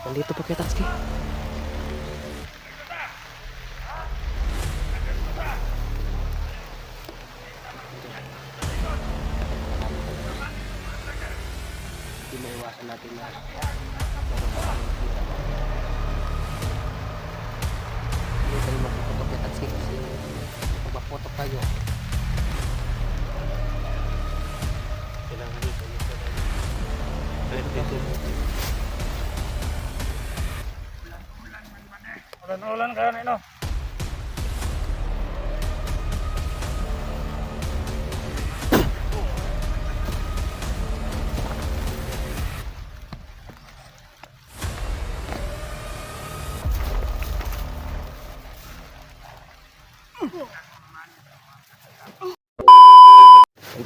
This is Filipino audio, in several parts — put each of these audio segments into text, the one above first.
Nandito pa kaya Tatsuki. Hindi maiwasan natin na hindi tayo magpuputok kaya Tatsuki kasi pag magputok tayo kailangan dito Ulan ka na ino.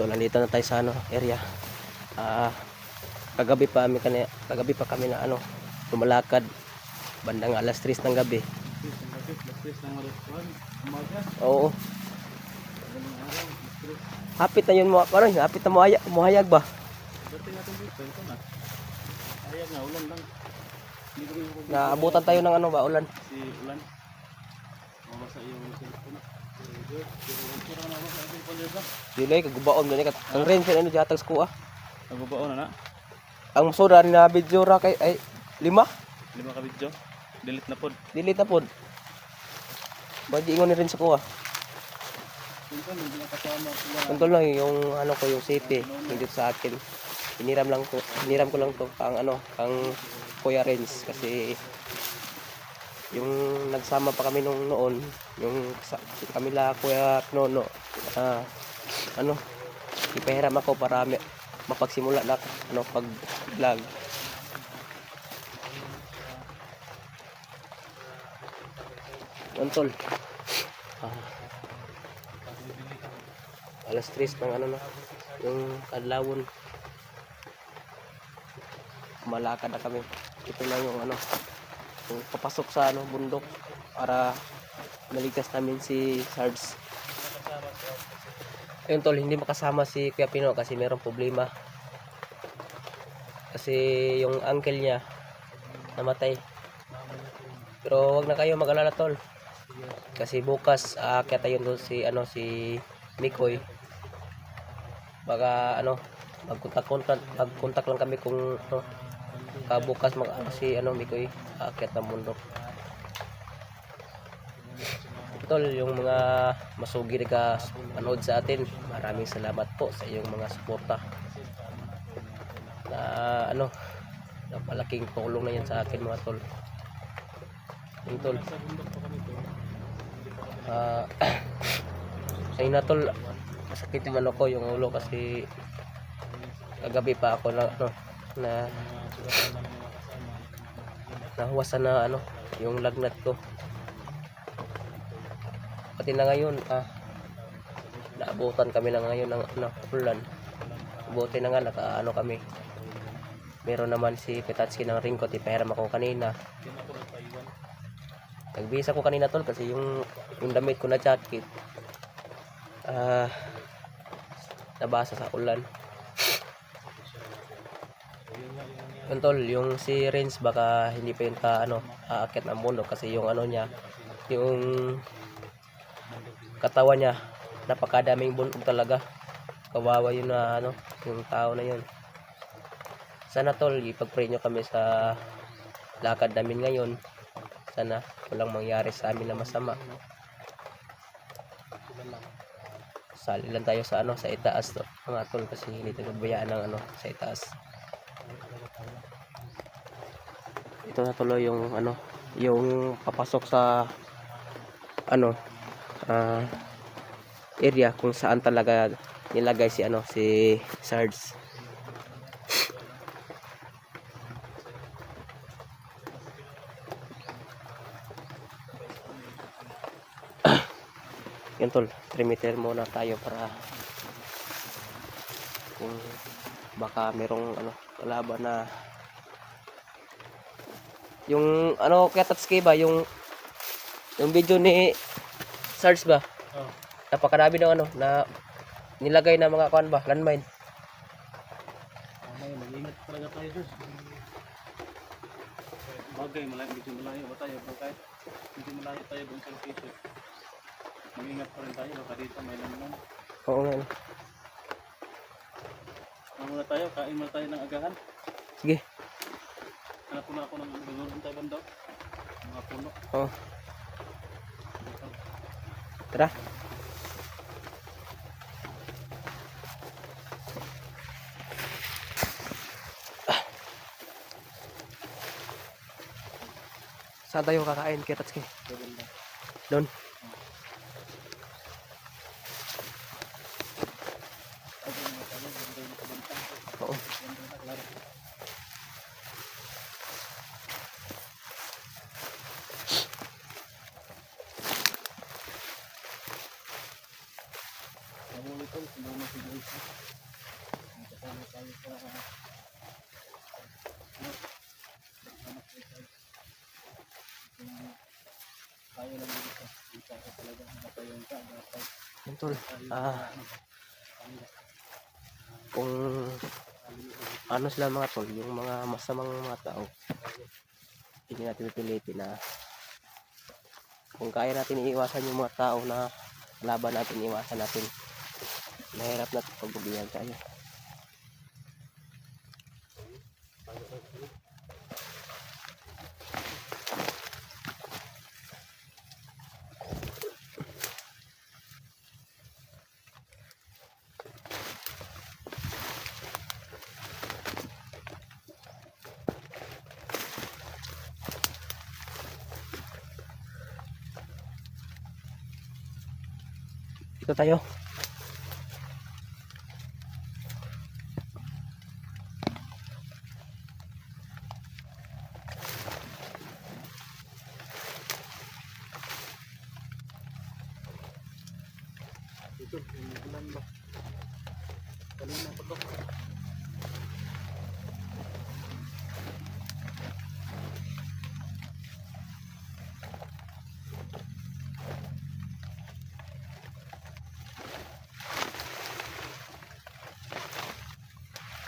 nandito na tayo sa area. Kagabi pa kami na lumalakad bandang alas 3 ng gabi. Oo. Hapit na yun mo, hapit na muhayag ba? Naabutan tayo ng ulan. Si ulan. Mabasa yung cellphone. Dilay kagubaon mo ni kat. Ang rin sa jatag ko ah. Nagbabaon na. Ang sura ni na video ra kay ay 5 ka video. Delete na pod. Delete na pod. Bagi ingon ni rin sa kuha. Kontrol lang yung ko yung safety hindi sa akin. Hiniram ko lang to pang pang Kuya Renz kasi yung nagsama pa kami noon yung kami la Kuya Nono ipahiram ako para mapagsimula na pag vlog. Antol. Alas 3 ng yung kadlawon. Malakad na kami. Ito lang yung yung papasok sa bundok para maligtas namin si Sarge. Ayun tol, hindi makasama si Kuya Pino kasi mayroong problema. Kasi yung uncle niya namatay. Pero wag na kayo mag-alala tol. Kasi bukas kaya tayo doon si Mikoy. Baka magkontak lang kami kung bukas si Mikoy aakyat ng bundok. Tol, yung mga masugi na panood sa atin, maraming salamat po sa iyong mga suporta. Na napalaking tulong na yan sa akin mga tol. Yung tol. Sa ina tol, masakit yung ko yung ulo kasi kagabi pa ako na nahuwasan na yung lagnat ko. Pati na ngayon naabutan kami na ngayon ng ulan. Buti na nga kami. Meron naman si Petatski ng ringkot, ipahiram ako kanina. Nagbisa ko kanina tol kasi yung damit ko na jacket nabasa sa ulan. Yun tol, yung si Renz baka hindi pa yun aakyat ng bundok kasi yung niya, yung katawan niya napakadaming bundok talaga. Kawawa yun na yung tao na yun. Sana tol, ipag-pray nyo kami sa lakad namin ngayon. Sana walang mangyari sa amin na masama. Sali lang tayo sa sa itaas to mga tol kasi hindi tayo bayaan ng sa itaas. Ito na tuloy yung yung papasok sa area kung saan talaga nilagay si Sarge. Yan tol, 3 meter muna tayo para kung baka merong kalaban na yung kaya Tatsuki ba yung video ni Sarge ba? Oh. Napakadami ng na nilagay na mga kuan ba, landmine. Mag-ingat talaga tayo, sus. Bagay, medyo malayo ba tayo? Kahit medyo malayo tayo doon sa location. Mag-ingat pa rin tayo, baka dito may lanman. Oo nga. Ano muna tayo, kain muna tayo ng agahan. Sige. Hanap ko na ako ng gano'n tayo banda. Mga puno. Oo. Tara. Saan tayo kakain, Kiratsuki? Tayo banda. Doon. Agahan na tayo, banda yung kabanta. Oo. Banda na, klaro. Namuli ko, sumama si Joyce. Kasama tayo sa tayo lang dito. Dito ako talaga nakapayong ka. Yun, tol. Kung ano sila mga tol, yung mga masamang mga tao, hindi natin pipilitin na kung kaya natin iiwasan yung mga tao na laban natin, iwasan natin. Mahirap na pagbubiyan tayo. Ito tayo. Ito, umuulan ba? Kanina pa to.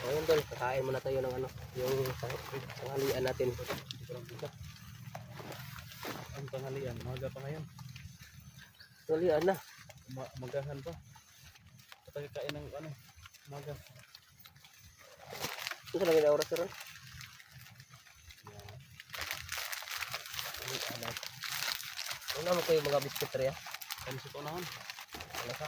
O yun tol, kakain muna tayo ng ano, yung tanghalian natin. Ang tanghalian, maga pa ngayon. Tanghalian na. Magahan pa. Patay kain ng ano, maga. Ito sa lagi na oras ron. Ano naman ko yung mga biscuit rin. Kain sa tunahan. Wala ka.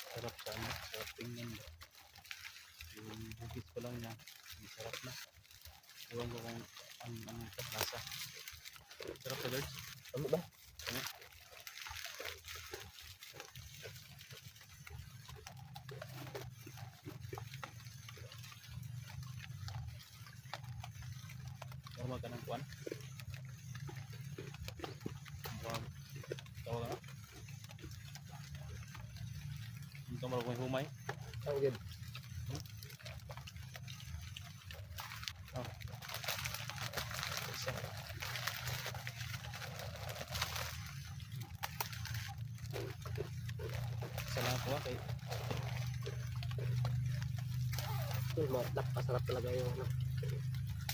Sarap sa ano, sarap tingnan. Yung hugis ko lang niya, sarap na. Iwan ko kung ang lasa. Sarap sa guys. Ano ba? Ano? Normal ka ng kuwan. Tawag ka na? Hindi ka marunong may humay. Ang good. Isa. Isa lang ako kay Ito, napakasarap talaga yung ano,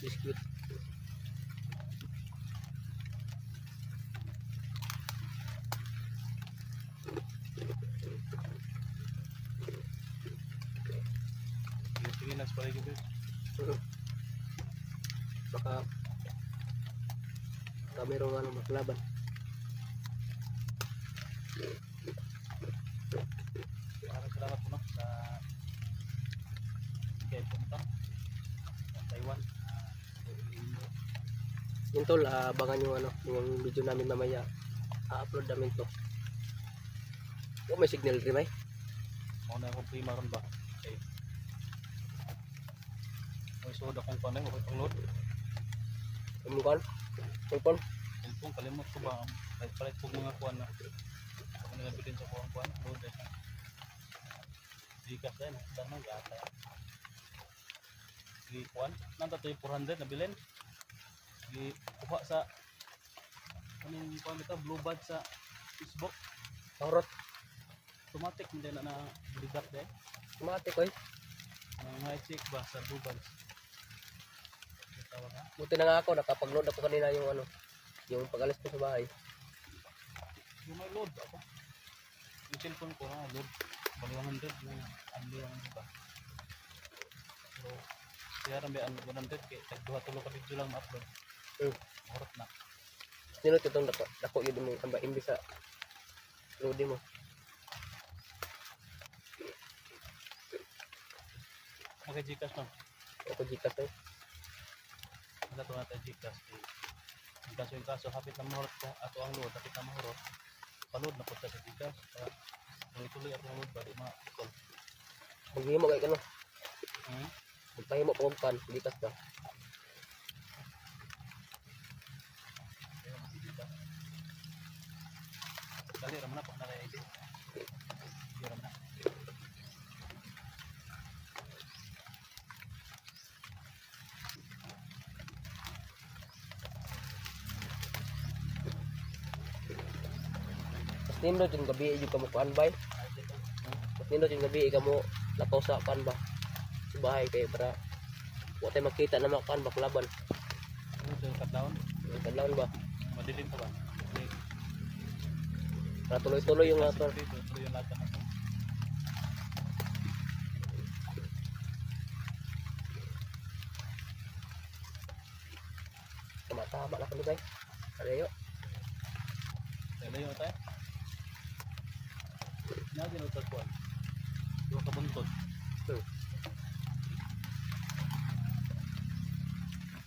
biscuit. tingin lang sa paligid guys. Baka mayroong ano maklaban. Maraming salamat po no, sa kaya pumunta sa Taiwan. Yun tol, abangan yung ano, yung video namin mamaya. A-upload namin to. Oh, may signal rin may. Mauna akong prima ron ba? Okay. May soda kong panay, okay pang load. Umukan. Cellphone. Kung kalimot ko ba, kahit palit po mga kuwan na ako nagabilin sa kuwan, load na siya. Dikas din, dahil gata. Di kuwan, nanta to yung 400 na bilhin. Di kuha sa anong kuwan ito, blue bud sa Facebook. Parrot. automatic hindi na libat eh. Automatic oy. Ang high check ba sa Bubans. Tawag na. Buti na nga ako, nakapag-load ako kanina yung ano, yung pag-alis ko sa bahay. Yung may load ako. Yung cellphone ko na load. Bali 100 yung ando yung ba. So, kaya rin may 100 kaya tag-2 ka video lang ma-upload. Orat na. Sinot itong dako yun mo, amba imbis sa loading mo. Maka-Gcash no? Ako Gcash eh. Wala ito natin Gcash. Yung kaso, hapit na mahurot ka. Ato ang load, hapit na mahurot. Paload na po sa Gcash. Kaya, kung ituloy ato ang load, bali ma-ikol. Maghihimo kay kano. Magpahimo po kong pan, Gcash ba? Dali, raman na. Pag naka-ID. Hindi raman na. Mas nindot yung gabi yung kamu kuan bay. Mas nindot yung gabi kamu lakaw sa kuan ba. Sa bahay kayo para wa tayo makita na makuan ba kalaban. Ano ito yung cut-down? Kadlaw ba? Madilim pa ba? Para tuloy-tuloy yung ato. Tuloy yung lahat na ito. Tama-tama na kami bay. Arayo. Dali yung tayo. Nga din ang tagpuan. Yung kabuntod.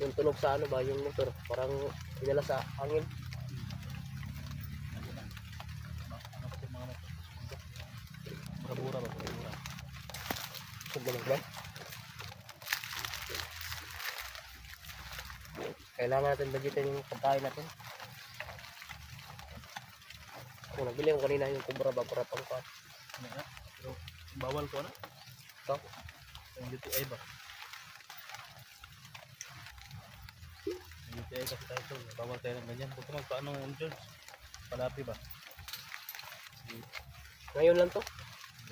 Yung tunog sa ano ba yung motor, parang pinala sa hangin. Ano kasi mga motor? Bura-bura ba? Bura-bura. Subunog ba? Kailangan natin budgetin yung pagkain natin. Kung nabili ko kanina yung kubra ba para pangkat. Ano nga? Pero bawal ko na. Ito. Yung DTI ba? Yung DTI kasi tayo ito. Bawal tayo ng ganyan. Kung magpaano ng George? Palapi ba? Ngayon lang to.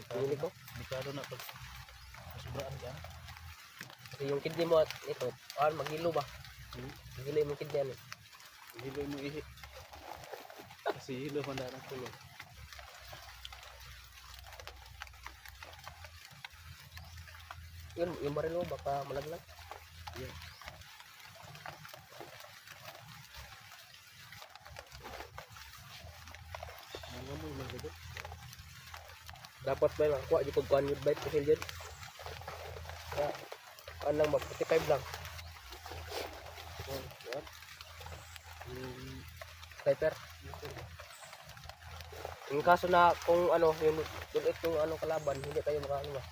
Pinili ko. Delikado na pag sobraan ka. Kasi yung kidney mo at ito, magilo ba? Magilo yung kidney ano. Hilo mo ihi. Kasi hilo mo na ng tulog. Yun, yung barilo baka malaglag. Yan. Mga mo yung magdado. Dapat ba makakuha di pagkuhan yung bite kasi dyan. Kaya, ano lang ba, 45 lang. Yan. Yung Sniper. Yung kaso na kung ano, yung dulit yung ano kalaban, hindi tayo makaano ba.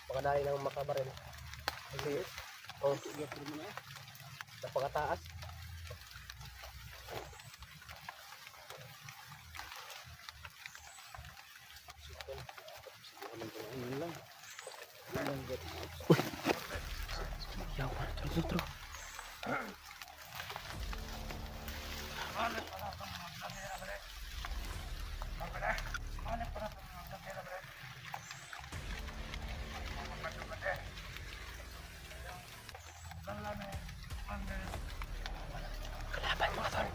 Makadali lang makabaril. Kasi, gapur mo na. napakataas. Yun lang. Yawan, terus. Kelaban mga tol.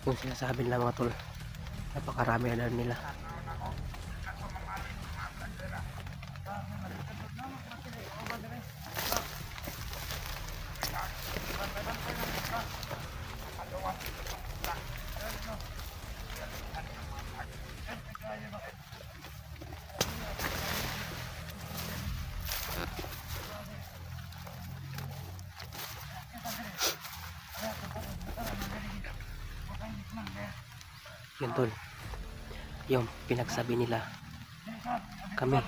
Yung sinasabi nila mga tol, napakarami na nila. Yun tol, yung pinagsabi nila kami.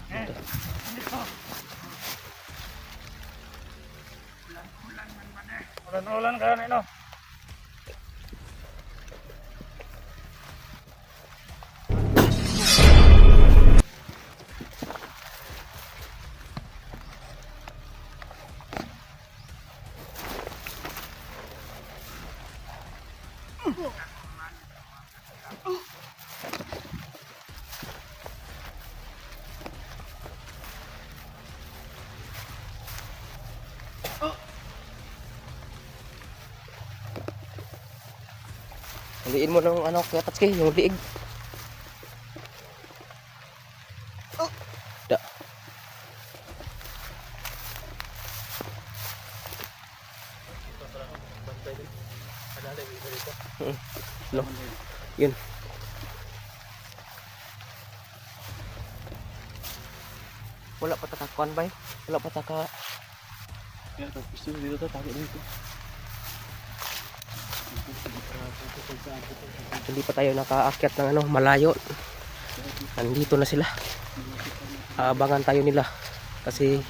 Ito. Ulan-ulan ka na, no? Haliin mo ng ano, Kuya Tatsuki, yung liig. Da. No. Yun. Wala pa takakuan ba? Wala pa taka. Kaya tapos dito to, tago dito. Hindi pa tayo nakaakyat ng ano, malayo. Nandito na sila. Aabangan tayo nila kasi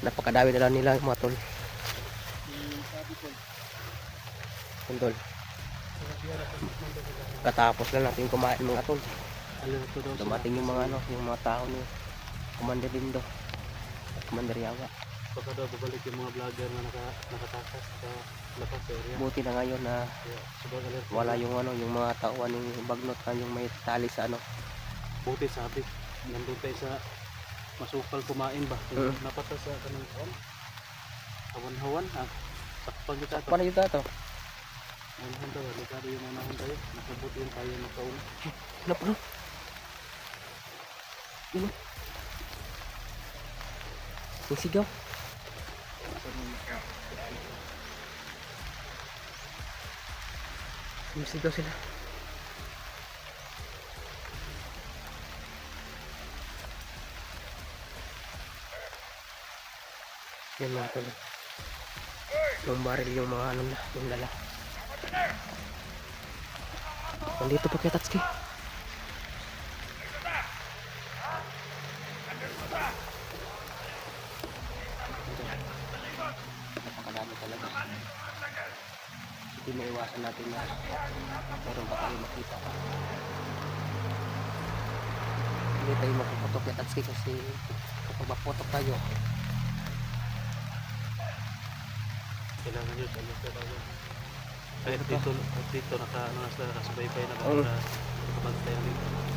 napakadami nila mga tol. Tol. Katapos lang natin kumain mga tol. Dumating yung mga ano, yung mga tao ni Commander Lindo at Commander Yawa. Baka daw babalik yung mga vlogger na nakatakas sa lakas sa area. Buti na ngayon na Kaya subag alert. wala yung ano, yung mga tauhan ng bagnot na yung may tali sa ano. Buti sabi, nandun tayo sa masukal kumain ba? Napata sa kanang kuan. Hawan-hawan ha. Sakpan kita to. Paano yung dato? Hawan daw, ligado yung unahon tayo. Nakabuti yung tayo nakauna. Ano pa? Yun. Yung sigaw. Yung sigaw sila. Yan mga tol. Yung baril yung mga ano na, yung lala. Nandito pa kaya Tatsuki. Napakadami talaga. Hindi maiwasan natin na meron pa tayo makita. Hindi tayo mapuputok kaya Tatsuki kasi kapag maputok tayo, Kailangan yun, ano ka tayo. Kahit dito naka, ano na sila, nakasubaybay na ba? Oo. Nakabantay na dito.